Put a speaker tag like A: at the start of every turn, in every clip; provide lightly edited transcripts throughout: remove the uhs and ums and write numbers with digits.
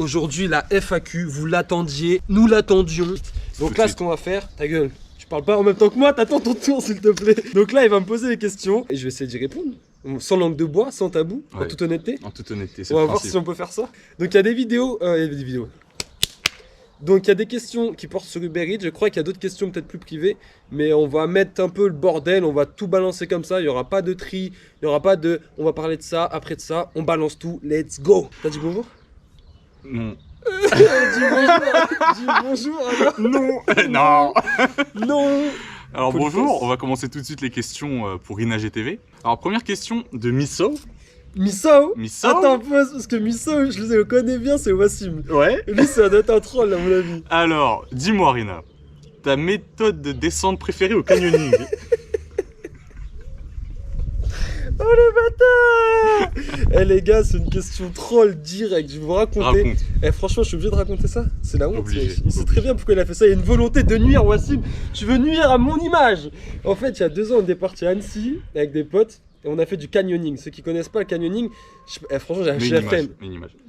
A: Aujourd'hui, la FAQ, vous l'attendiez, nous l'attendions. Donc là, ce qu'on va faire, ta gueule, tu parles pas en même temps que moi, t'attends ton tour s'il te plaît. Donc là, il va me poser des questions et je vais essayer d'y répondre. Sans langue de bois, sans tabou, en toute honnêteté.
B: En toute honnêteté, c'est
A: on va voir si on peut faire ça. Donc il y a des vidéos, Donc il y a des questions qui portent sur Uber Eats, je crois qu'il y a d'autres questions peut-être plus privées, mais on va mettre un peu le bordel, on va tout balancer comme ça, il n'y aura pas de tri, il n'y aura pas de on va parler de ça, après de ça, on balance tout, let's go. T'as dit bonjour?
B: Non.
A: Dis bonjour alors.
B: Non. Non.
A: Non.
B: Alors bonjour, on va commencer tout de suite les questions pour Ina GTV. Alors première question de Misso.
A: Misso?
B: Misso?
A: Attends, pause, parce que Misso, je le connais bien, c'est Wassim.
B: Ouais.
A: Lui, ça doit être un troll, à mon avis.
B: Alors, dis-moi Rina, ta méthode de descente préférée au canyoning?
A: Oh le bâtard! Eh les gars, c'est une question troll directe, je vais vous raconter.
B: Raconte.
A: Eh franchement, je suis obligé de raconter ça? C'est la honte.
B: Obligé,
A: Il sait très bien pourquoi il a fait ça, il y a une volonté de nuire, Wassim. Tu veux nuire à mon image. En fait, il y a 2 ans, on est parti à Annecy avec des potes. Et on a fait du canyoning. Ceux qui connaissent pas le canyoning, franchement, j'ai la flemme.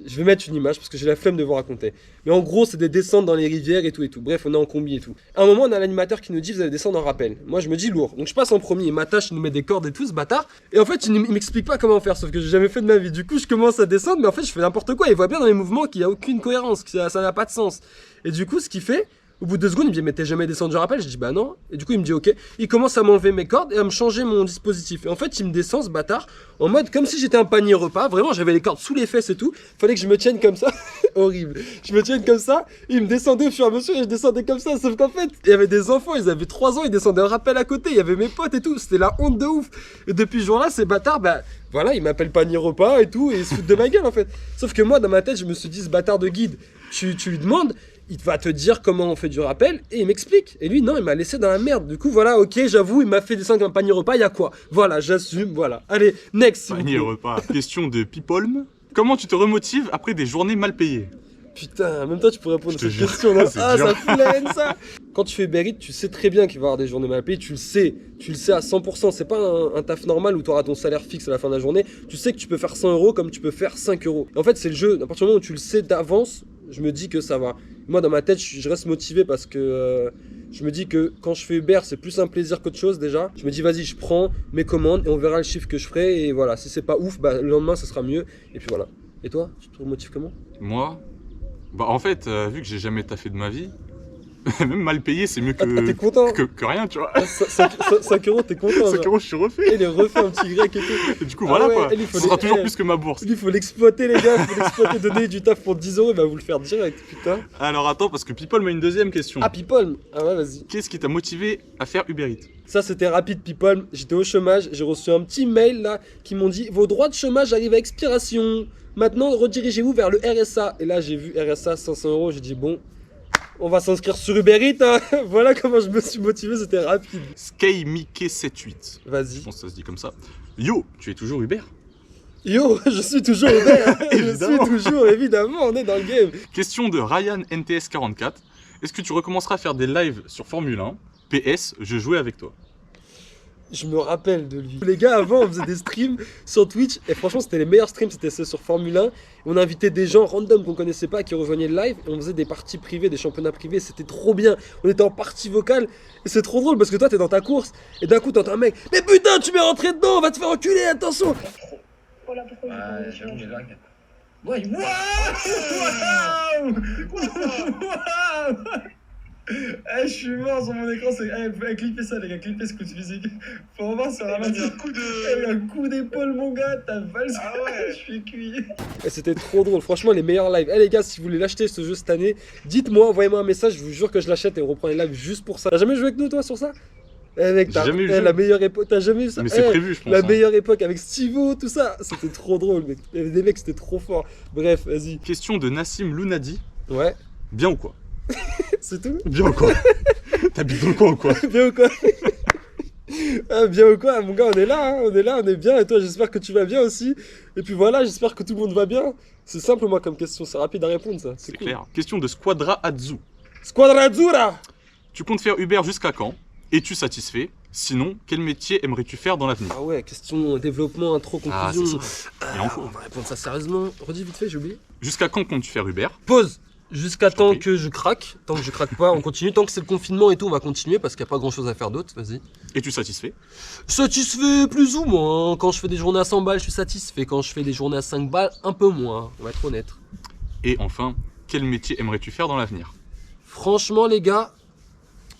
A: Je vais mettre une image parce que j'ai la flemme de vous raconter. Mais en gros, c'est des descentes dans les rivières et tout et tout. Bref, on est en combi et tout. À un moment, on a l'animateur qui nous dit vous allez descendre en rappel. Moi, je me dis lourd. Donc je passe en premier. Il m'attache, il nous met des cordes et tout, ce bâtard. Et en fait, il m'explique pas comment faire, sauf que j'ai jamais fait de ma vie. Du coup, je commence à descendre, mais en fait, je fais n'importe quoi. Il voit bien dans les mouvements qu'il y a aucune cohérence, que ça n'a pas de sens. Et du coup, ce qu'il fait. Au bout de 2 secondes, il me dit mais t'es jamais descendu, je rappelle? Je dis bah non. Et du coup il me dit ok. Il commence à m'enlever mes cordes et à me changer mon dispositif. Et en fait il me descend ce bâtard en mode comme si j'étais un panier repas. Vraiment j'avais les cordes sous les fesses et tout. Fallait que je me tienne comme ça. Horrible. Je me tienne comme ça. Et il me descendait au fur et à mesure et je descendais comme ça. Sauf qu'en fait il y avait des enfants, ils avaient 3 ans, ils descendaient un rappel à côté. Il y avait mes potes et tout. C'était la honte de ouf. Et depuis ce jour-là ces bâtards bah voilà ils m'appellent panier repas et tout. Et ils se foutent de ma gueule en fait. Sauf que moi dans ma tête je me suis dit ce bâtard de guide. Tu lui demandes. Il va te dire comment on fait du rappel et il m'explique. Et lui, non, il m'a laissé dans la merde. Du coup, voilà, ok, j'avoue, il m'a fait descendre un panier repas, il y a quoi? Voilà, j'assume, voilà. Allez, next.
B: Panier repas. Question de Pipolm. Comment tu te remotives après des journées mal payées?
A: Putain, même toi, tu pourrais répondre à cette question là. Ah, ça fout la haine, ça. Quand tu fais Uber Eats, tu sais très bien qu'il va y avoir des journées mal payées. Tu le sais à 100%. C'est pas un taf normal où tu auras ton salaire fixe à la fin de la journée. Tu sais que tu peux faire 100 € comme tu peux faire 5 €. En fait, c'est le jeu. À partir du moment où tu le sais d'avance, je me dis que ça va. Moi, dans ma tête, je reste motivé parce que je me dis que quand je fais Uber, c'est plus un plaisir qu'autre chose déjà. Je me dis, vas-y, je prends mes commandes et on verra le chiffre que je ferai. Et voilà, si c'est pas ouf, bah, le lendemain, ça sera mieux. Et puis voilà. Et toi, tu te motives comment?
B: Moi, bah en fait, vu que j'ai jamais taffé de ma vie, même mal payé, c'est mieux que,
A: t'es content
B: que rien, tu vois.
A: 5 €, t'es content.
B: 5 €, je suis refait.
A: Il est refait un petit grec et tout.
B: Et du coup, voilà
A: ouais,
B: quoi.
A: Ce
B: sera toujours plus que ma bourse.
A: Il faut l'exploiter, les gars. Il faut l'exploiter. Donner du taf pour 10 €, il va vous le faire direct, putain.
B: Alors attends, parce que People m'a une deuxième question.
A: Ah, People. Ah ouais, vas-y.
B: Qu'est-ce qui t'a motivé à faire Uber Eats?
A: Ça, c'était rapide, People. J'étais au chômage. J'ai reçu un petit mail là qui m'ont dit vos droits de chômage arrivent à expiration. Maintenant, redirigez-vous vers le RSA. Et là, j'ai vu RSA 500 €. J'ai dit bon. On va s'inscrire sur Uber Eats, hein. Voilà comment je me suis motivé, c'était rapide.
B: SkyMickey78.
A: Vas-y.
B: Je pense que ça se dit comme ça. Yo, tu es toujours Uber?
A: Yo, je suis toujours Uber. Je suis toujours, évidemment, on est dans le game.
B: Question de Ryan NTS44. Est-ce que tu recommenceras à faire des lives sur Formule 1? PS, je jouais avec toi.
A: Je me rappelle de lui. Les gars, avant, on faisait des streams sur Twitch. Et franchement, c'était les meilleurs streams, c'était ceux sur Formule 1. Et on invitait des gens random qu'on connaissait pas qui rejoignaient le live. Et on faisait des parties privées, des championnats privés. C'était trop bien. On était en partie vocale. Et c'est trop drôle parce que toi, t'es dans ta course. Et d'un coup, t'entends un mec. Mais putain, tu m'es rentré dedans, on va te faire enculer, attention.
C: Voilà pourquoi
D: j'avoue, les lags.
C: Ouais,
D: Eh, je suis mort sur mon écran, c'est. Clippez ça, les gars, clippez ce coup de physique. Faut revoir sur la main. Un coup d'épaule, mon gars, t'as valsé. Ah ouais, je suis cuit.
A: Et c'était trop drôle, franchement, les meilleurs lives. Eh les gars, si vous voulez l'acheter ce jeu cette année, dites-moi, envoyez-moi un message, je vous jure que je l'achète et on reprend les lives juste pour ça. T'as jamais joué avec nous, toi, sur ça? Eh mec, t'as
B: jamais joué.
A: La meilleure époque, t'as jamais vu ça?
B: Mais c'est prévu, je pense.
A: La meilleure époque avec Stivo, tout ça, c'était trop drôle, mec. Il y avait des mecs, c'était trop fort. Bref, vas-y.
B: Question de Nassim Lounadi.
A: Ouais.
B: Bien ou quoi?
A: C'est tout?
B: Bien ou quoi? T'habites dans le coin ou quoi?
A: Bien ou quoi? Ah, bien ou quoi? Mon gars, on est là, hein, on est là, on est bien. Et toi, j'espère que tu vas bien aussi. Et puis voilà, j'espère que tout le monde va bien. C'est simple, moi, comme question, c'est rapide à répondre, ça.
B: C'est cool. Clair. Question de Squadra Azu.
A: Squadra Azzurra.
B: Tu comptes faire Uber jusqu'à quand? Es-tu satisfait? Sinon, quel métier aimerais-tu faire dans l'avenir?
A: Ah ouais, question développement, intro,
B: Ah,
A: conclusion.
B: c'est ça. Il en faut.
A: On va répondre ça sérieusement. Redis vite fait, j'ai oublié.
B: Jusqu'à quand comptes-tu faire Uber?
A: Pause. Jusqu'à
B: t'en
A: temps
B: prie.
A: que je craque. Tant que je craque pas, on continue. Tant que c'est le confinement et tout, on va continuer parce qu'il n'y a pas grand chose à faire d'autre. Vas-y.
B: Es-tu satisfait?
A: Satisfait plus ou moins. Quand je fais des journées à 100 balles, je suis satisfait. Quand je fais des journées à 5 balles, un peu moins. On va être honnête.
B: Et enfin, quel métier aimerais-tu faire dans l'avenir?
A: Franchement, les gars,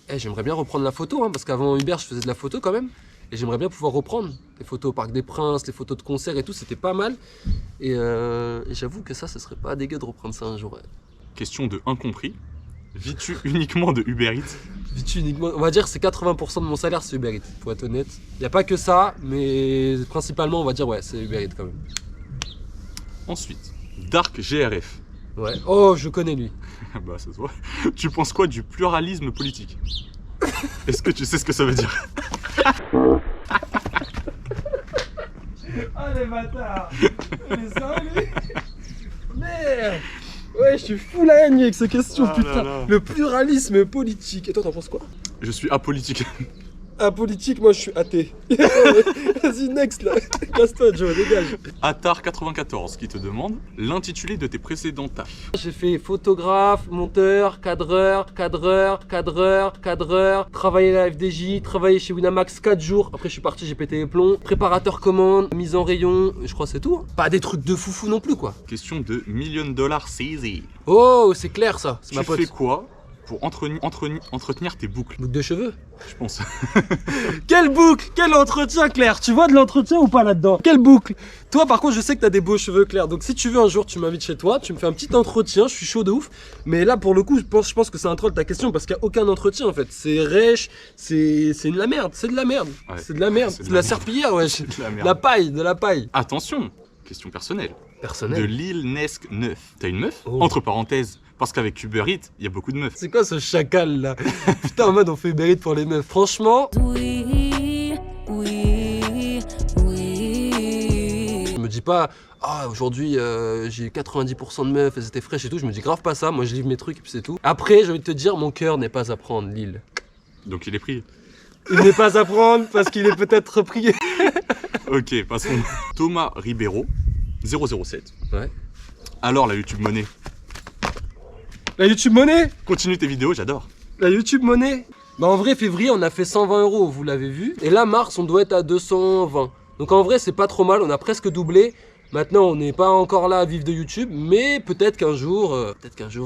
A: j'aimerais bien reprendre la photo. Parce qu'avant Uber, je faisais de la photo quand même. Et j'aimerais bien pouvoir reprendre les photos au Parc des Princes, les photos de concerts et tout. C'était pas mal. Et j'avoue que ça, ce serait pas dégueu de reprendre ça un jour. Ouais.
B: Question de incompris. Vis-tu uniquement de Uber Eats?
A: Vis-tu uniquement, on va dire c'est 80% de mon salaire, c'est Uber Eats, pour être honnête. Il n'y a pas que ça, mais principalement, on va dire ouais, c'est Uber Eats quand même.
B: Ensuite, Dark GRF.
A: Ouais. Oh, je connais lui.
B: Bah ça se voit. Tu penses quoi du pluralisme politique? Est-ce que tu sais ce que ça veut dire?
A: Ah les bâtards. Les cinglés. Merde. Ouais, je suis fou la haine avec ces questions,
B: Ah
A: putain.
B: là là.
A: Le pluralisme politique. Et toi, t'en penses quoi?
B: Je suis apolitique.
A: Apolitique, moi je suis athée. Vas-y, next là. Casse-toi, Joe, dégage.
B: Attar94 qui te demande l'intitulé de tes précédents tafs.
A: J'ai fait photographe, monteur, cadreur, travaillé à la FDJ, travaillé chez Winamax 4 jours. Après je suis parti, j'ai pété les plombs. Préparateur commande, mise en rayon, je crois que c'est tout. Hein. Pas des trucs de foufou non plus quoi.
B: Question de $1,000,000 CZ.
A: Oh, c'est clair ça, c'est
B: Tu
A: ma pote.
B: fais quoi pour entretenir tes boucles?
A: Boucle de cheveux.
B: Je pense.
A: Quelle boucle? Quel entretien, Claire? Tu vois de l'entretien ou pas là-dedans? Quelle boucle? Toi, par contre, je sais que t'as des beaux cheveux, Claire. Donc, si tu veux un jour, tu m'invites chez toi, tu me fais un petit entretien. Je suis chaud de ouf. Mais là, pour le coup, je pense que c'est un troll ta question parce qu'il n'y a aucun entretien en fait. C'est rêche, c'est de la merde. C'est de la merde.
B: Ouais.
A: C'est de la merde.
B: C'est
A: C'est
B: de
A: de la
B: la
A: serpillière, ouais.
B: C'est de la merde.
A: La paille, de la paille.
B: Attention, question personnelle. De
A: Personnel.
B: Lil Nesk 9. T'as une meuf?
A: Oh.
B: Entre parenthèses, parce qu'avec Uber Eats, il y a beaucoup de meufs.
A: C'est quoi ce chacal là? Putain, en mode on fait mérite pour les meufs. Franchement,
E: Oui, oui, oui.
A: je me dis pas, ah aujourd'hui j'ai eu 90% de meufs, elles étaient fraîches et tout. Je me dis grave pas ça. Moi je livre mes trucs et puis c'est tout. Après, j'ai envie de te dire, mon cœur n'est pas à prendre, Lille.
B: Donc il est pris.
A: Il n'est pas à prendre parce qu'il est peut-être prié.
B: Ok, passons. Thomas Ribeiro, 007.
A: Ouais.
B: Alors la YouTube Money.
A: La YouTube Money.
B: Continue tes vidéos, j'adore.
A: La YouTube Money. Bah en vrai, février, on a fait 120 €, vous l'avez vu. Et là, mars, on doit être à 220. Donc en vrai, c'est pas trop mal, on a presque doublé. Maintenant, on n'est pas encore là à vivre de YouTube, mais peut-être qu'un jour,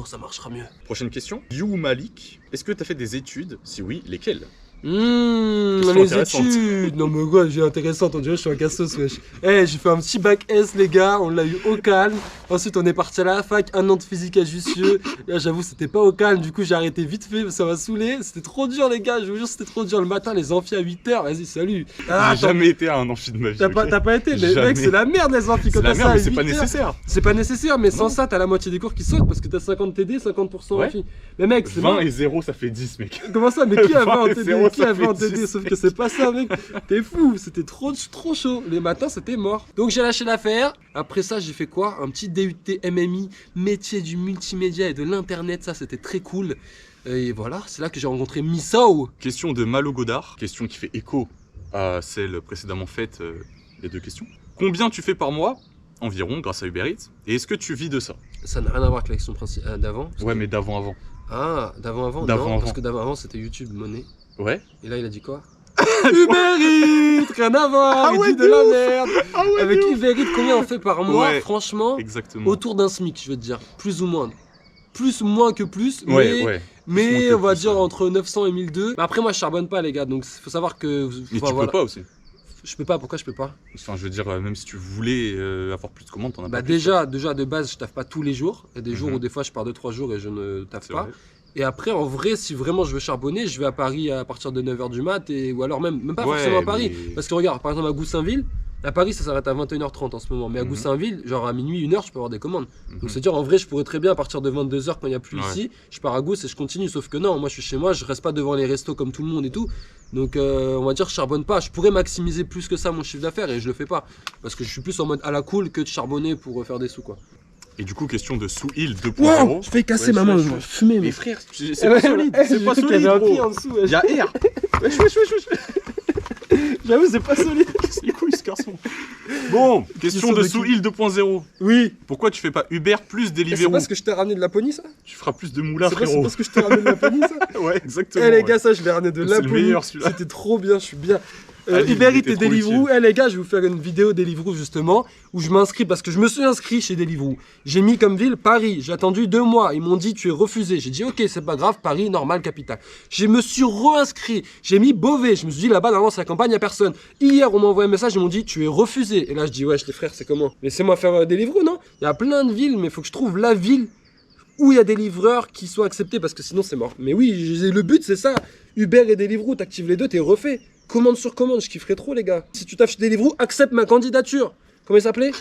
A: ça marchera mieux.
B: Prochaine question. You Malik, est-ce que tu as fait des études? Si oui, lesquelles?
A: Les
B: intéressante.
A: études. Non mais quoi, j'ai intéressante, on dirait que je suis un cassos, wesh. J'ai fait un petit bac S les gars, on l'a eu au calme. Ensuite on est parti à la fac, 1 an de physique à Jussieu. Là j'avoue c'était pas au calme, du coup j'ai arrêté vite fait, ça m'a saoulé. C'était trop dur les gars, je vous jure c'était trop dur. Le matin les amphis à 8h, vas-y salut.
B: J'ai jamais été à un amphi de ma vie.
A: T'as pas été, mais
B: Jamais.
A: mec c'est la merde les amphis
B: C'est
A: quand
B: la
A: t'as ça
B: merde,
A: à
B: mais c'est pas
A: 8 heures.
B: nécessaire.
A: C'est pas nécessaire, mais sans
B: Non.
A: ça t'as la moitié des cours qui sautent parce que t'as 50 TD, 50%
B: Ouais.
A: amphi. Mais mec c'est
B: 20
A: mort.
B: et 0, ça fait 10, mec.
A: Comment ça, mais qui avait
B: 20
A: en
B: et
A: TD?
B: 0,
A: Qui
B: ça
A: avait en
B: fait
A: TD?
B: 10,
A: Sauf que c'est pas ça, mec. T'es fou, c'était trop chaud. Les matins, c'était mort. Donc j'ai lâché l'affaire. Après ça, j'ai fait quoi? Un petit DUT MMI, métier du multimédia et de l'internet. Ça, c'était très cool. Et voilà, c'est là que j'ai rencontré Missao.
B: Question de Malo Godard, question qui fait écho à celle précédemment faite, les deux questions. Combien tu fais par mois? Environ, grâce à Uber Eats. Et est-ce que tu vis de ça?
A: Ça n'a rien à voir avec l'action d'avant.
B: Ouais, mais d'avant avant.
A: Ah, d'avant-avant?
B: D'avant
A: Non,
B: avant.
A: parce que d'avant-avant, c'était YouTube Money.
B: Ouais.
A: Et là, il a dit quoi? Uber Eats, rien à voir, il
B: ouais,
A: dit de
B: de
A: la
B: ouf.
A: merde.
B: Ah ouais,
A: Avec Uber Eats, combien on fait par mois?
B: Ouais.
A: Franchement,
B: Exactement.
A: autour d'un SMIC, je veux te dire. Plus ou moins. Plus ou moins que plus,
B: Ouais, ouais.
A: mais
B: Plus ou moins que
A: on va
B: plus,
A: dire
B: ouais.
A: entre 900 et 1002. Mais après, moi, je charbonne pas, les gars, donc faut savoir que.
B: Mais
A: enfin,
B: tu
A: voilà.
B: peux pas aussi.
A: Je peux pas, pourquoi je peux pas?
B: Enfin, je veux dire, même si tu voulais avoir plus de commandes, t'en as
A: Bah,
B: pas plus,
A: déjà, de base, je taffe pas tous les jours. Il y a des jours
B: Mhm.
A: où des fois, je pars 2-3 jours et je ne taffe
B: C'est
A: pas.
B: vrai.
A: Et après, en vrai, si vraiment je veux charbonner, je vais à Paris à partir de 9h du mat, ou alors même pas
B: Ouais,
A: forcément à Paris.
B: mais-
A: Parce que regarde, par exemple à Goussainville, à Paris ça s'arrête à 21h30 en ce moment, mais à
B: Mhm.
A: Goussainville, genre à minuit, 1h, je peux avoir des commandes.
B: Mhm.
A: Donc c'est dire en vrai, je pourrais très bien à partir de 22h quand il n'y a plus
B: Ouais.
A: ici, je pars à Gousse et je continue. Sauf que non, moi je suis chez moi, je reste pas devant les restos comme tout le monde et tout. Donc on va dire, je charbonne pas. Je pourrais maximiser plus que ça mon chiffre d'affaires et je le fais pas. Parce que je suis plus en mode à la cool que de charbonner pour faire des sous quoi.
B: Et du coup, question de Souhil 2.0.
A: je fais casser
B: Wesh,
A: maman,
B: wesh,
A: je vais
B: wesh.
A: fumer
B: Mais
A: mais.
B: frère, c'est pas solide, c'est pas solide,
A: un
B: gros.
A: en dessous.
B: Y'a R. Wesh, wesh, wesh, wesh.
A: J'avoue, c'est pas solide.
B: C'est les couilles, ce garçon. Bon, question de Souhil 2.0.
A: Oui.
B: Pourquoi tu fais pas Uber plus
A: C'est
B: Deliveroo?
A: parce que je t'ai ramené de Laponie, ça?
B: Tu feras plus de moulin,
A: C'est
B: frérot.
A: parce que je t'ai ramené de Laponie, ça?
B: Ouais, exactement.
A: Eh les
B: ouais.
A: gars, ça je l'ai ramené de
B: C'est le
A: Laponie.
B: meilleur, celui-là.
A: C'était trop bien, je suis bien.
B: Allez,
A: Uber
B: il
A: Eats
B: était
A: et
B: trop
A: Deliveroo.
B: utile.
A: Eh les gars, je vais vous faire une vidéo Deliveroo justement où je m'inscris parce que je me suis inscrit chez Deliveroo. J'ai mis comme ville Paris. J'ai attendu 2 mois. Ils m'ont dit tu es refusé. J'ai dit ok, c'est pas grave, Paris, normal, capitale. Je me suis reinscrit. J'ai mis Beauvais. Je me suis dit là-bas, normalement, c'est la campagne, il n'y a personne. Hier, on m'a envoyé un message, ils m'ont dit tu es refusé. Et là, je dis wesh, les frères, c'est comment? Laissez-moi faire Deliveroo, non? Il y a plein de villes, mais il faut que je trouve la ville où il y a des livreurs qui soient acceptés parce que sinon c'est mort. Mais oui, le but c'est ça. Uber et Deliveroo, t'actives les deux, t'es refait. Commande sur commande, je kifferais trop les gars. Si tu taffes chez Deliveroo, accepte ma candidature. Comment il s'appelait?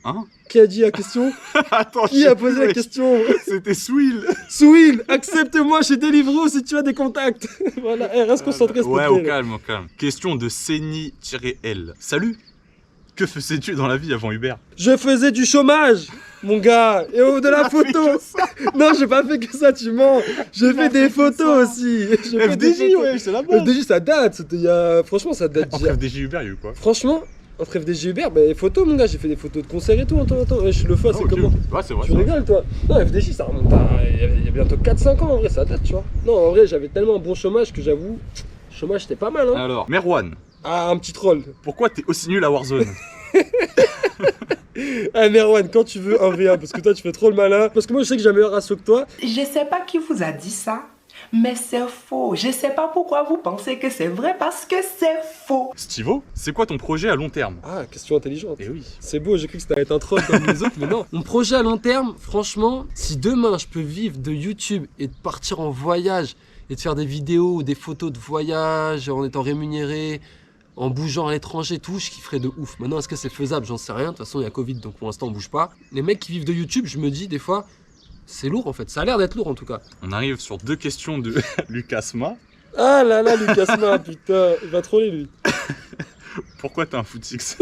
B: Hein?
A: Qui a dit la question?
B: Attends,
A: Qui a posé la question?
B: C'était Souhil.
A: Souhil, accepte-moi chez Deliveroo si tu as des contacts. Voilà, reste concentré s'il te
B: Ouais,
A: plaît,
B: au
A: là.
B: calme, au calme. Question de Seni-L. Salut. Que faisais-tu dans la vie avant Uber?
A: Je faisais du chômage, mon gars. Et de la
B: T'as fait
A: photo.
B: que ça.
A: Non, j'ai pas fait que ça, tu mens. J'ai fait des photos aussi. J'ai fait des
B: FDJ,
A: photos.
B: ouais, c'est là-bas.
A: FDJ, ça date. C'était il y a... Franchement, ça date
B: En
A: d'il y a...
B: FDJ Uber, il y a eu quoi?
A: Franchement, entre FDJ Uber, bah, les photos, mon gars, j'ai fait des photos de concerts et tout en temps en temps. Ouais, je suis le fa,
B: Ah,
A: c'est
B: ok,
A: comment?
B: ok. Ouais, c'est vrai.
A: Tu
B: ça.
A: rigoles, toi? Non, FDJ, ça remonte à. Il y a bientôt 4-5 ans en vrai, ça date, tu vois. Non, en vrai, j'avais tellement un bon chômage que j'avoue, chômage, c'était pas mal, hein.
B: Alors, Merwan,
A: Ah, un petit troll.
B: pourquoi t'es aussi nul à Warzone?
A: Ah, Merwan, quand tu veux, 1v1, parce que toi, tu fais trop le malin. Parce que moi, je sais que j'ai un meilleur ratio que toi.
F: Je sais pas qui vous a dit ça, mais c'est faux. Je sais pas pourquoi vous pensez que c'est vrai parce que c'est faux.
B: Stivo, c'est quoi ton projet à long terme?
A: Ah, question intelligente.
B: Eh oui.
A: C'est beau, j'ai cru que c'était être un troll comme les autres, mais non. Mon projet à long terme, franchement, si demain je peux vivre de YouTube et de partir en voyage et de faire des vidéos ou des photos de voyage en étant rémunéré, en bougeant à l'étranger, tout, je kifferais de ouf. Maintenant, est-ce que c'est faisable? J'en sais rien. De toute façon, il y a Covid, donc pour l'instant, on bouge pas. Les mecs qui vivent de YouTube, je me dis des fois, c'est lourd en fait. Ça a l'air d'être lourd en tout cas.
B: On arrive sur 2 questions de Lucas Ma.
A: Ah là là, Lucas Ma, putain, il va troller lui.
B: Pourquoi t'es un footix?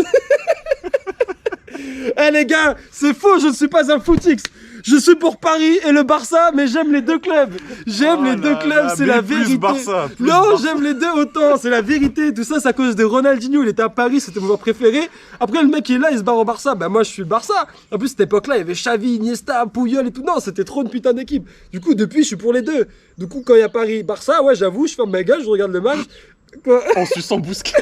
A: Eh les gars, c'est faux, je ne suis pas un footix. Je suis pour Paris et le Barça, mais j'aime les deux clubs. J'aime les deux clubs, c'est la vérité.
B: Barça, plus
A: Non,
B: Barça.
A: j'aime les deux autant, c'est la vérité. Tout ça, c'est à cause de Ronaldinho. Il était à Paris, c'était mon joueur préféré. Après, le mec il est là, il se barre au Barça. Bah, moi, je suis le Barça. En plus, cette époque-là, il y avait Xavi, Iniesta, Puyol et tout. Non, c'était trop une putain d'équipe. Du coup, depuis, je suis pour les deux. Du coup, quand il y a Paris-Barça, ouais, j'avoue, je ferme ma gueule, je regarde le match. Quoi?
B: En suçant Busquets.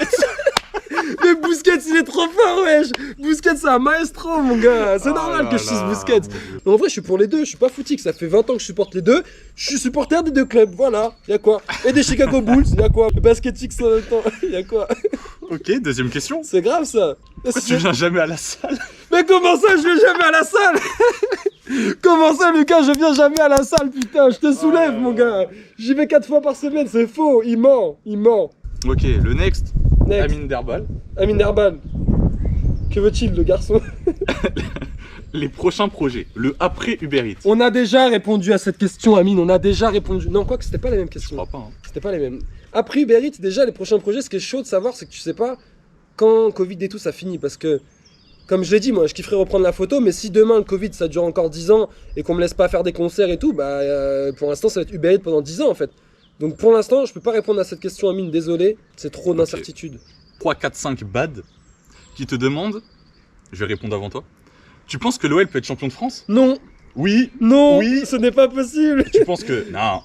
A: Mais Busquets, il est trop fort, wesh. Busquets, c'est un maestro, mon gars. C'est normal que je suce Busquets. Mais en vrai, je suis pour les deux. Je suis pas footix. Ça fait 20 ans que je supporte les deux. Je suis supporter des deux clubs. Voilà. Y'a quoi? Et des Chicago Bulls. Y'a quoi? Le Basketix en même temps. Y'a quoi?
B: Ok, deuxième question.
A: C'est grave, ça.
B: Pourquoi tu viens jamais à la salle?
A: Mais comment ça, je viens jamais à la salle? Comment ça, Lucas, je viens jamais à la salle, putain? Je te soulève, mon gars. J'y vais 4 fois par semaine. C'est faux. Il ment. Il ment.
B: Ok, le next.
A: Next.
B: Amine Derbal.
A: Amin Herbal. Que veut-il, le garçon?
B: Les prochains projets. Le après Uber Eats.
A: On a déjà répondu à cette question, Amine. On a déjà répondu. Non, quoi que c'était pas les mêmes
B: Je
A: questions.
B: crois pas. Hein.
A: C'était pas les mêmes. Après Uber Eats, déjà, les prochains projets, ce qui est chaud de savoir, c'est que tu sais pas quand Covid et tout ça finit. Parce que, comme je l'ai dit, moi, je kifferais reprendre la photo, mais si demain le Covid ça dure encore 10 ans et qu'on me laisse pas faire des concerts et tout, bah pour l'instant, ça va être Uber Eats pendant 10 ans en fait. Donc pour l'instant, je peux pas répondre à cette question, Amine, désolé, c'est trop d'incertitude.
B: 3, 4, 5 bad qui te demandent, je vais répondre avant toi, tu penses que l'OL peut être champion de France?
A: Non,
B: Oui.
A: non,
B: Oui.
A: ce n'est pas possible.
B: Tu penses que... Non.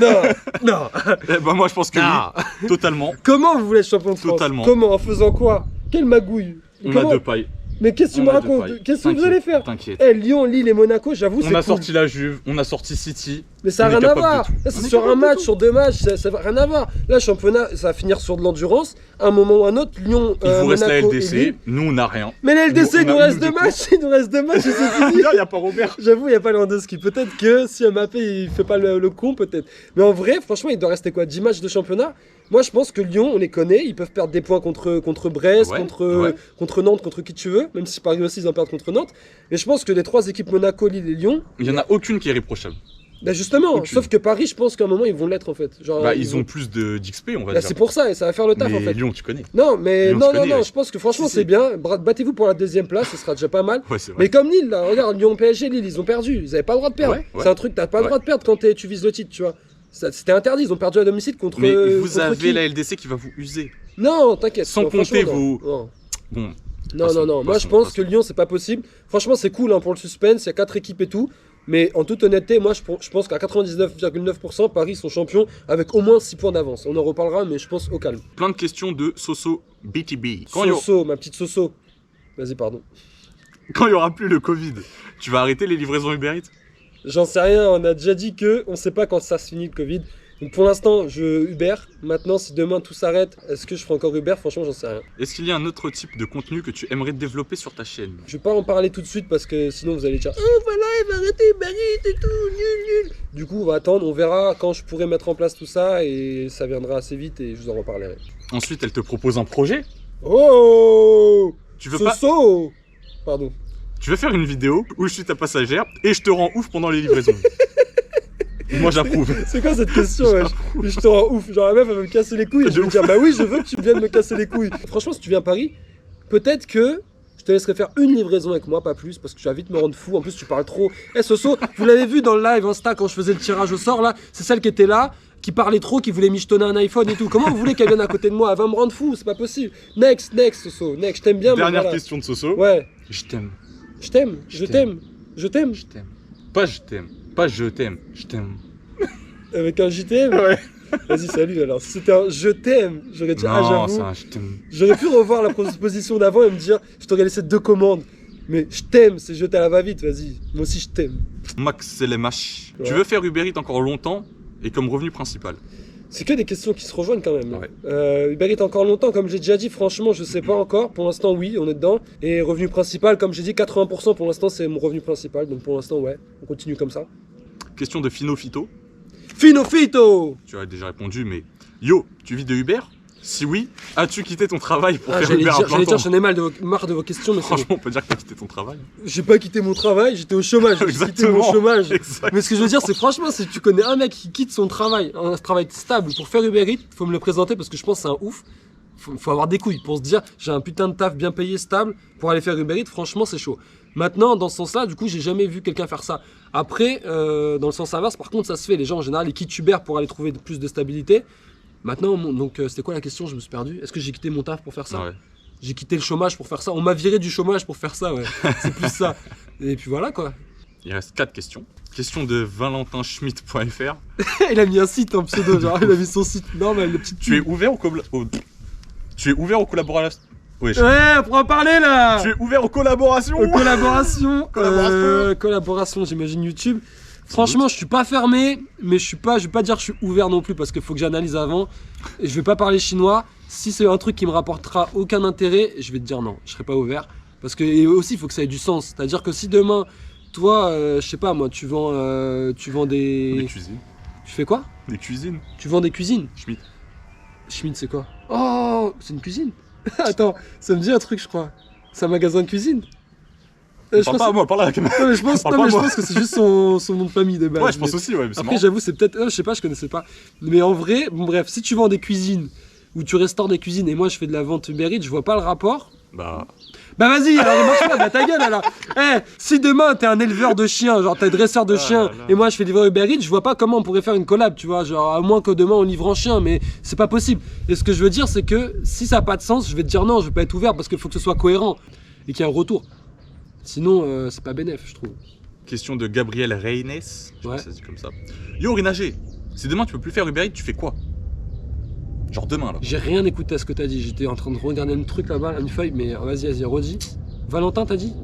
A: Non, non.
B: Eh ben moi je pense que oui. Totalement.
A: Comment vous voulez être champion de France?
B: Totalement.
A: Comment? En faisant quoi? Quelle magouille?
B: On
A: Comment-
B: a 2 pailles.
A: Mais qu'est-ce que tu
B: On
A: me
B: a deux
A: racontes?
B: pailles.
A: Qu'est-ce que vous
B: T'inquiète,
A: allez faire?
B: T'inquiète.
A: Eh, Lyon, Lille et Monaco, j'avoue, c'est
B: On a
A: cool.
B: sorti la Juve, on a sorti City.
A: Mais ça
B: on
A: n'a
B: est
A: rien à
B: capable de
A: voir.
B: tout.
A: Là,
B: On
A: c'est
B: est
A: sur un
B: capable de
A: match,
B: tout.
A: sur 2 matchs, ça va rien à voir. Là, le championnat, ça va finir sur de l'endurance. À un moment ou à un autre, Lyon,
B: Il vous reste la
A: Monaco et
B: LDC,
A: Lille.
B: nous on n'a rien.
A: Mais la LDC, il
B: Nous,
A: nous
B: on a-
A: reste
B: nous,
A: 2
B: du coup.
A: matchs. Il nous reste 2 matchs et c'est fini.
B: Il n'y a pas Robert.
A: J'avoue, il n'y a pas Lewandowski. Peut-être que si Mbappé, il fait pas le con, peut-être. Mais en vrai, franchement, il doit rester quoi? 10 matchs de championnat? Moi, je pense que Lyon, on les connaît. Ils peuvent perdre des points contre Brest,
B: Ouais,
A: contre Nantes, contre qui tu veux. Même si Paris aussi, ils en perdent contre Nantes. Mais je pense que les 3 équipes Monaco, Lille et Lyon,
B: Il n'y en a aucune qui est irréprochable.
A: bah justement,
B: Aucune.
A: sauf que Paris, je pense qu'à un moment, ils vont l'être en fait. Genre,
B: Bah ils ont plus d'XP on va
A: Bah,
B: dire.
A: c'est pour ça, et ça va faire le taf
B: Mais
A: en fait.
B: Lyon tu connais.
A: Non, mais
B: Lyon,
A: non,
B: tu
A: non,
B: connais,
A: non,
B: ouais.
A: je pense que franchement,
B: Si,
A: c'est
B: si.
A: bien. Battez-vous pour la 2ème place, ce sera déjà pas mal.
B: Ouais c'est vrai.
A: Mais comme Lille, là, regarde, Lyon, PSG, Lille, ils ont perdu. Ils avaient pas le droit de perdre.
B: Ouais, ouais.
A: C'est un truc, t'as pas le
B: Ouais.
A: droit de perdre quand tu vises le titre, tu vois. C'était interdit, ils ont perdu à domicile contre.
B: Mais vous
A: contre
B: avez
A: qui
B: la LDC qui va vous user.
A: Non, t'inquiète.
B: Sans
A: non,
B: compter
A: franchement,
B: vos-
A: non.
B: Bon,
A: Non. Moi, je pense que Lyon, c'est pas possible. Franchement, c'est cool hein, pour le suspense. Il y a 4 équipes et tout. Mais en toute honnêteté, moi, je pense qu'à 99,9%, Paris sont champions avec au moins 6 points d'avance. On en reparlera, mais je pense au calme.
B: plein de questions de Soso BTB. Quand il
A: Soso, ma petite Soso. Vas-y, pardon.
B: y aura plus le Covid, tu vas arrêter les livraisons Uber Eats?
A: J'en sais rien. On a déjà dit que on sait pas quand ça se finit le Covid. Donc pour l'instant, je Uber. Maintenant, si demain tout s'arrête, est-ce que je ferai encore Uber? Franchement, j'en sais rien.
B: Est-ce qu'il y a un autre type de contenu que tu aimerais développer sur ta chaîne?
A: Je vais pas en parler tout de suite parce que sinon vous allez dire oh voilà, il va arrêter Uber Eats et tout, nul. Du coup, on va attendre, on verra quand je pourrai mettre en place tout ça et ça viendra assez vite et je vous en reparlerai.
B: Ensuite, elle te propose un projet.
A: Oh
B: Tu veux pas...
A: Soso Pardon.
B: Tu veux faire une vidéo où je suis ta passagère et je te rends ouf pendant les livraisons. Moi, j'approuve.
A: C'est quoi cette question wesh? Je te rends ouf. Genre la meuf elle va me casser les couilles et je vais dire bah oui, je veux que tu viennes me casser les couilles. Franchement, si tu viens à Paris, peut-être que je te laisserai faire une livraison avec moi, pas plus, parce que tu vas vite me rendre fou. En plus, tu parles trop. Eh Soso, vous l'avez vu dans le live Insta quand je faisais le tirage au sort là, c'est celle qui était là, qui parlait trop, qui voulait michetonner un iPhone et tout. Comment vous voulez qu'elle vienne à côté de moi? Elle va me rendre fou, c'est pas possible. Next Soso, next. Je t'aime bien. mais
B: Dernière
A: voilà.
B: question de Soso.
A: Ouais,
B: Je t'aime.
A: je t'aime, je t'aime, je t'aime.
B: Je t'aime. Pas je t'aime. Pas je t'aime. Je t'aime.
A: Avec un JTM.
B: Ouais.
A: Vas-y, salut alors. Si c'était un je t'aime, j'aurais dit ah
B: Non, c'est
A: j'avoue.
B: un je t'aime.
A: J'aurais pu revoir la proposition d'avant et me dire je t'aurais laissé 2 commandes. Mais je t'aime, c'est jeté à la va-vite, vas-y. Moi aussi je t'aime.
B: Max LMH.
A: Ouais.
B: Tu veux faire Uber Eats encore longtemps et comme revenu principal?
A: C'est que des questions qui se rejoignent quand même.
B: Ouais.
A: Uber Eats encore longtemps, comme j'ai déjà dit, franchement, je sais pas encore. Pour l'instant, oui, on est dedans. Et revenu principal, comme j'ai dit, 80% pour l'instant, c'est mon revenu principal. Donc pour l'instant, ouais, on continue comme ça.
B: Question de Fino Fito.
A: Finofito
B: Tu as déjà répondu, mais yo, tu vis de Uber? Si oui, as-tu quitté ton travail pour faire
A: J'allais
B: Uber à
A: dire,
B: plein
A: j'allais dire,
B: temps?
A: j'en ai marre de vos questions, mais c'est bon.
B: Franchement, on peut dire que t'as quitté ton travail.
A: J'ai pas quitté mon travail, j'étais au chômage. J'ai quitté
B: Exactement.
A: mon chômage.
B: Exact.
A: Mais ce que je veux dire, c'est franchement, si tu connais un mec qui quitte son travail, un travail stable pour faire Uber Eats, faut me le présenter parce que je pense que c'est un ouf. Faut avoir des couilles pour se dire, j'ai un putain de taf bien payé, stable, pour aller faire Uber Eats, franchement, c'est chaud. Maintenant, dans ce sens-là, du coup, j'ai jamais vu quelqu'un faire ça. Après, dans le sens inverse, par contre, ça se fait. Les gens, en général, ils quittent Uber pour aller trouver plus de stabilité. Maintenant, donc, c'était quoi la question? Je me suis perdu. Est-ce que j'ai quitté mon taf pour faire ça?
B: Ouais.
A: J'ai quitté le chômage pour faire ça. On m'a viré du chômage pour faire ça, ouais. C'est plus ça. Et puis voilà, quoi.
B: Il reste 4 questions. Question de valentinschmidt.fr.
A: Il a mis un site en pseudo, genre, il a mis son site normal, le petit
B: Tu es ouvert Tu es ouvert aux collaborations? Oui.
A: Ouais, on pourra en parler là.
B: Tu es ouvert aux collaborations?
A: Collaboration.
B: Collaboration.
A: Collaboration, j'imagine YouTube. Franchement, je suis pas fermé, mais je vais pas dire que je suis ouvert non plus parce qu'il faut que j'analyse avant. Et je vais pas parler chinois. Si c'est un truc qui me rapportera aucun intérêt, je vais te dire non, je serai pas ouvert. Parce que et aussi, il faut que ça ait du sens. C'est-à-dire que si demain, toi, je sais pas moi, tu vends
B: Des
A: des.
B: cuisines.
A: Tu fais quoi?
B: Des cuisines.
A: Tu vends des cuisines?
B: Schmidt.
A: Schmidt, c'est quoi? Oh, c'est une cuisine. Attends, ça me dit un truc, je crois. C'est un magasin de cuisine. Je
B: Parle
A: pense-
B: pas à moi, parle à la caméra.
A: Non, mais je pense,
B: Parle
A: non,
B: pas
A: mais je
B: moi.
A: pense que c'est juste son nom de famille de base.
B: Ouais, je pense
A: Mais
B: aussi, ouais. mais c'est
A: après,
B: marrant.
A: j'avoue, c'est peut-être. Je sais pas, je connaissais pas. Mais en vrai, bon, bref, si tu vends des cuisines ou tu restaures des cuisines et moi je fais de la vente Uber Eats, je vois pas le rapport.
B: Bah,
A: Bah vas-y, alors marche pas, bah ta gueule alors. Eh, si demain t'es un éleveur de chiens, genre t'es dresseur de chiens,
B: là là.
A: et moi je fais livrer Uber Eats, je vois pas comment on pourrait faire une collab, tu vois, genre à moins que demain on livre en chien, mais c'est pas possible. Et ce que je veux dire, c'est que si ça a pas de sens, je vais te dire non, je vais pas être ouvert parce qu'il faut que ce soit cohérent et qu'il y ait un retour. Sinon, c'est pas bénéf, je trouve.
B: question de Gabriel Reynes. Je sais
A: Ouais.
B: pas si ça se dit comme ça. Yo, Rinagé, si demain tu peux plus faire Uber Eats, tu fais quoi? Genre demain, là.
A: J'ai rien écouté à ce que t'as dit, j'étais en train de regarder un truc là-bas, une feuille, mais vas-y, redis. Valentin, t'as dit?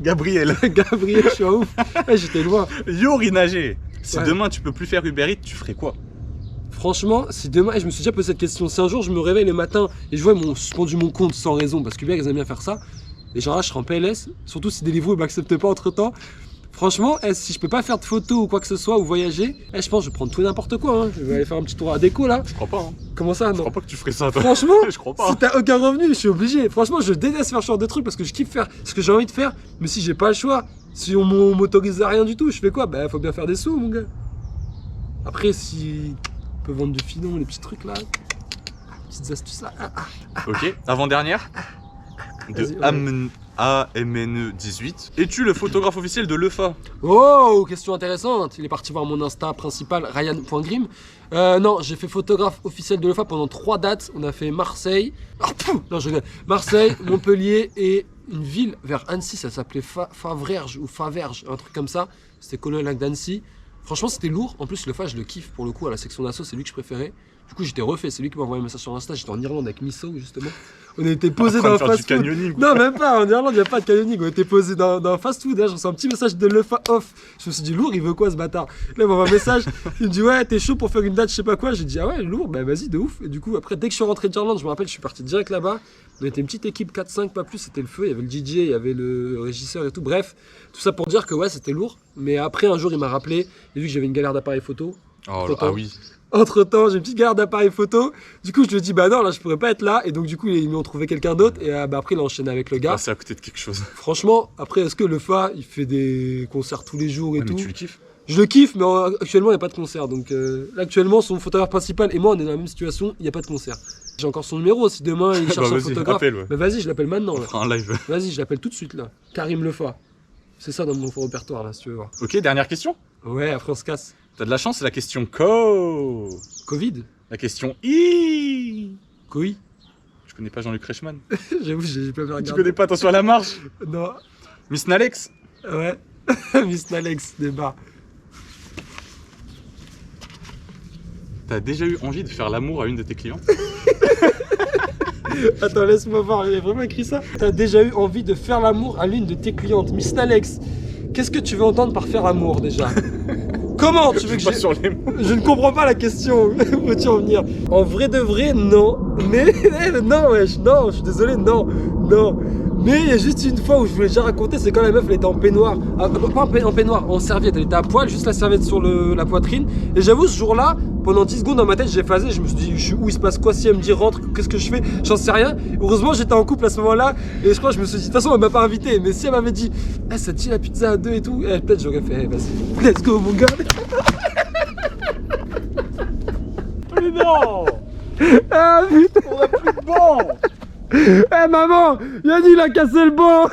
B: Gabriel.
A: Gabriel, je suis un ouf. Eh, j'étais loin.
B: Yo, Rinagé, si
A: Ouais.
B: demain tu peux plus faire Uber Eats, tu ferais quoi?
A: Franchement, si demain, et je me suis déjà posé cette question, si un jour je me réveille le matin et je vois ils m'ont suspendu mon compte sans raison, parce qu'Uber ils aiment bien faire ça, et genre là je serai en PLS, surtout si Deliveroo ne m'accepte pas entre temps. Franchement, si je peux pas faire de photos ou quoi que ce soit ou voyager, je pense que je vais prendre tout et n'importe quoi. Hein. Je vais aller faire un petit tour à déco là.
B: Je crois pas, hein.
A: Comment ça,
B: Je
A: non?
B: crois pas que tu ferais ça, toi.
A: Franchement,
B: Je crois pas.
A: si t'as aucun revenu, je suis obligé. Franchement, je déteste faire ce genre de trucs parce que je kiffe faire ce que j'ai envie de faire. Mais si j'ai pas le choix, si on m'autorise à rien du tout, je fais quoi? Bah, faut bien faire des sous, mon gars. Après, si on peut vendre du filon, les petits trucs là, petites astuces là.
B: Ok, avant-dernière. De
A: Vas-y, ouais.
B: AMNE18. Es-tu le photographe officiel de l'EFA?
A: Oh, question intéressante. Il est parti voir mon Insta principal, ryan.grim. Non, j'ai fait photographe officiel de l'EFA pendant 3 dates. On a fait Marseille. Non, je rigole. Marseille, Montpellier et une ville vers Annecy. Ça s'appelait Faverges ou Faverges, un truc comme ça. C'était collé au lac d'Annecy. Franchement, c'était lourd. En plus, l'EFA, je le kiffe pour le coup. À la section d'assaut, c'est lui que je préférais. Du coup, j'étais refait. C'est lui qui m'a envoyé un message sur Insta. J'étais en Irlande avec Misso, justement. On était posé dans un fast-food. Non, même pas. En Irlande, il n'y a pas de canyoning. On était posé dans un fast-food. Là, je reçois un petit message de l'EFA off. Je me suis dit, lourd, il veut quoi ce bâtard? Là, il m'envoie un message. Il me dit, ouais, t'es chaud pour faire une date, je sais pas quoi. J'ai dit, ah ouais, lourd, bah vas-y, de ouf. Et du coup, après, dès que je suis rentré d'Irlande, je me rappelle, je suis parti direct là-bas. On était une petite équipe, 4-5, pas plus. C'était le feu. Il y avait le DJ, il y avait le régisseur et tout. Bref, tout ça pour dire que ouais, c'était lourd. Mais après, un jour, il m'a rappelé. Il a vu que j'avais une galère d'appareil photo.
B: Oh, ah oui.
A: Entre temps, j'ai une petite galère d'appareil photo. Du coup, je lui ai dit, bah non, là, je pourrais pas être là. Et donc, du coup, ils m'ont trouvé quelqu'un d'autre. Et bah, après, il a enchaîné avec le gars.
B: Ah, c'est à côté de quelque chose.
A: Franchement, après, est-ce que le FA, il fait des concerts tous les jours et tout?
B: Mais tu le kiffes?
A: Je le kiffe, mais actuellement, il n'y a pas de concert. Donc, là, actuellement, son photographe principal et moi, on est dans la même situation. Il n'y a pas de concert. J'ai encore son numéro. Si demain, il cherche un photographe.
B: Appelle, ouais.
A: Bah, vas-y, je l'appelle maintenant.
B: On fera un live.
A: Vas-y, je l'appelle tout de suite, là. Karim Lefa. C'est ça dans mon répertoire, là, si tu veux voir.
B: Ok, dernière question.
A: Ouais, après, on se casse.
B: T'as de la chance, c'est la question
A: Covid?
B: La question I.
A: Coi?
B: Je connais pas Jean-Luc Reichmann.
A: J'avoue, j'ai pas regardé.
B: Tu connais pas Attention à la marche?
A: Non.
B: Miss Nalex?
A: Ouais. Miss Nalex, débat.
B: T'as déjà eu envie de faire l'amour à une de tes clientes?
A: Attends, laisse-moi voir, il a vraiment écrit ça. T'as déjà eu envie de faire l'amour à l'une de tes clientes, Miss Nalex. Qu'est-ce que tu veux entendre par faire amour déjà? Comment tu veux que je ne comprends pas la question. Où tu en venir? En vrai de vrai, non. Mais non, wesh, non, je suis désolé, non, non. Mais il y a juste une fois où je voulais déjà raconter, c'est quand la meuf elle était en peignoir. Ah, pas en peignoir, en serviette. Elle était à poil, juste la serviette sur la poitrine. Et j'avoue, ce jour-là, pendant 10 secondes dans ma tête, j'ai phasé. Je me suis dit, où il se passe quoi? Si elle me dit rentre, qu'est-ce que je fais? J'en sais rien. Heureusement, j'étais en couple à ce moment-là. Et je crois que je me suis dit, de toute façon, elle m'a pas invité. Mais si elle m'avait dit, ah, ça te dit la pizza à 2 et tout, peut-être j'aurais fait, vas-y, let's go, mon gars.
B: Mais non!
A: Ah putain!
B: On a plus de banc!
A: Eh maman, Yanni il a cassé le banc.